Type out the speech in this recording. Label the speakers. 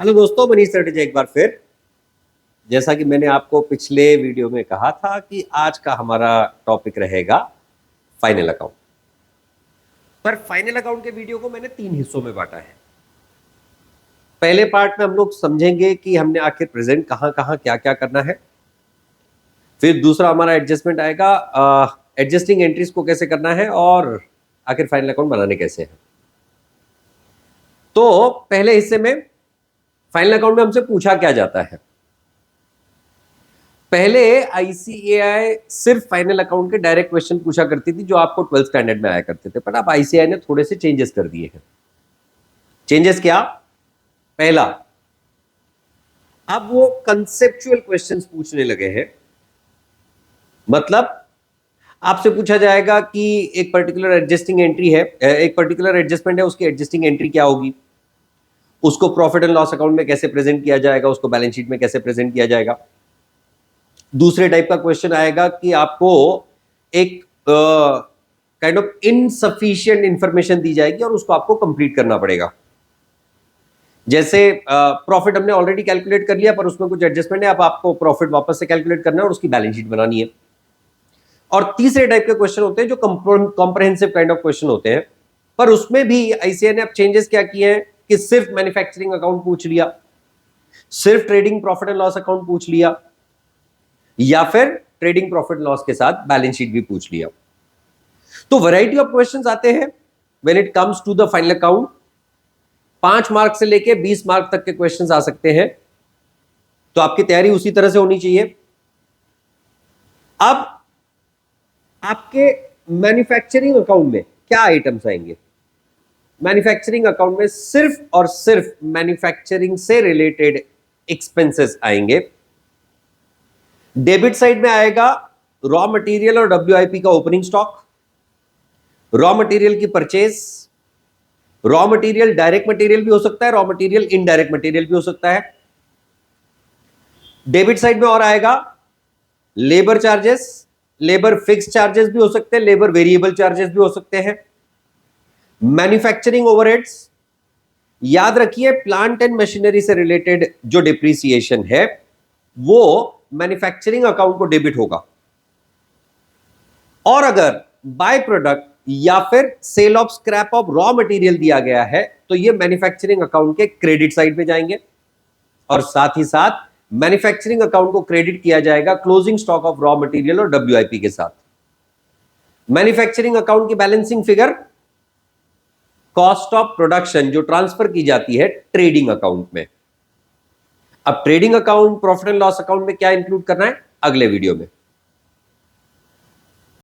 Speaker 1: Hello दोस्तों, Manish strategy एक बार फिर। जैसा कि मैंने आपको पिछले वीडियो में कहा था कि आज का हमारा टॉपिक रहेगा फाइनल अकाउंट। पर फाइनल अकाउंट के वीडियो को मैंने 3 हिस्सों में बांटा है। पहले पार्ट में हम लोग समझेंगे कि हमने आखिर प्रेजेंट कहां कहां क्या क्या करना है। फिर दूसरा हमारा एडजस्टमेंट आएगा, एडजस्टिंग एंट्रीज को कैसे करना है और आखिर फाइनल अकाउंट बनाने कैसे है। तो पहले हिस्से में फाइनल अकाउंट में हमसे पूछा क्या जाता है। पहले आईसीएआई सिर्फ फाइनल अकाउंट के डायरेक्ट क्वेश्चन पूछा करती थी जो आपको 12th स्टैंडर्ड में आया करते थे, पर अब आईसीएआई ने थोड़े से चेंजेस कर दिए हैं। चेंजेस क्या? पहला, अब वो कंसेप्चुअल क्वेश्चंस पूछने लगे हैं। मतलब आपसे पूछा जाएगा कि एक पर्टिकुलर एडजस्टिंग एंट्री है, एक पर्टिकुलर एडजस्टमेंट है, उसकी एडजस्टिंग एंट्री क्या होगी, उसको प्रॉफिट एंड लॉस अकाउंट में कैसे प्रेजेंट किया जाएगा, उसको बैलेंस शीट में कैसे प्रेजेंट किया जाएगा। दूसरे टाइप का क्वेश्चन आएगा कि आपको एक काइंड ऑफ इनसफिशिएंट इंफॉर्मेशन दी जाएगी और उसको आपको कंप्लीट करना पड़ेगा। जैसे प्रॉफिट हमने ऑलरेडी कैलकुलेट कर लिया पर उसमें कुछ एडजस्टमेंट है, अब आपको प्रॉफिट वापस से कैलकुलेट करना है और उसकी बैलेंस शीट बनानी है। और तीसरे टाइप के क्वेश्चन होते हैं जो कॉम्प्रहेंसिव काइंड ऑफ क्वेश्चन होते हैं, पर उसमें भी आईसीएआई ने अब चेंजेस क्या किए हैं कि सिर्फ मैन्युफैक्चरिंग अकाउंट पूछ लिया, सिर्फ trading profit and loss account पूछ लिया, या फिर ट्रेडिंग प्रॉफिट लॉस के साथ बैलेंस शीट भी पूछ लिया। तो वैरायटी ऑफ क्वेश्चंस आते हैं when it comes to the final account. 5 mark से लेके 20 मार्क तक के क्वेश्चंस आ सकते हैं, तो आपकी तैयारी उसी तरह से होनी चाहिए। अब आपके मैन्युफैक्चरिंग अकाउंट में क्या आइटम्स आएंगे? मैन्युफैक्चरिंग अकाउंट में सिर्फ और सिर्फ मैन्युफैक्चरिंग से रिलेटेड एक्सपेंसेस आएंगे। डेबिट साइड में आएगा रॉ मटेरियल और डब्ल्यूआईपी का ओपनिंग स्टॉक, रॉ मटेरियल की purchase. Raw material direct material भी हो सकता है, रॉ मटेरियल इनडायरेक्ट मटेरियल भी हो सकता है। डेबिट साइड में और आएगा labour charges, labour fix charges भी हो सकते हैं, लेबर वेरिएबल चार्जेस भी हो सकते हैं। मैन्युफैक्चरिंग ओवरहेड्स, याद रखिए प्लांट एंड मशीनरी से रिलेटेड जो डिप्रिसिएशन है वो मैन्युफैक्चरिंग अकाउंट को डेबिट होगा। और अगर बाय प्रोडक्ट या फिर sale of scrap of raw material दिया गया है तो ये मैन्युफैक्चरिंग अकाउंट के क्रेडिट साइड पे जाएंगे, और साथ ही साथ मैन्युफैक्चरिंग अकाउंट को क्रेडिट किया जाएगा closing stock of raw material और डब्ल्यूआईपी के साथ। मैन्युफैक्चरिंग अकाउंट की balancing figure cost of production जो ट्रांसफर की जाती है ट्रेडिंग अकाउंट में। अब trading account, profit and loss account में क्या इंक्लूड करना है अगले वीडियो में।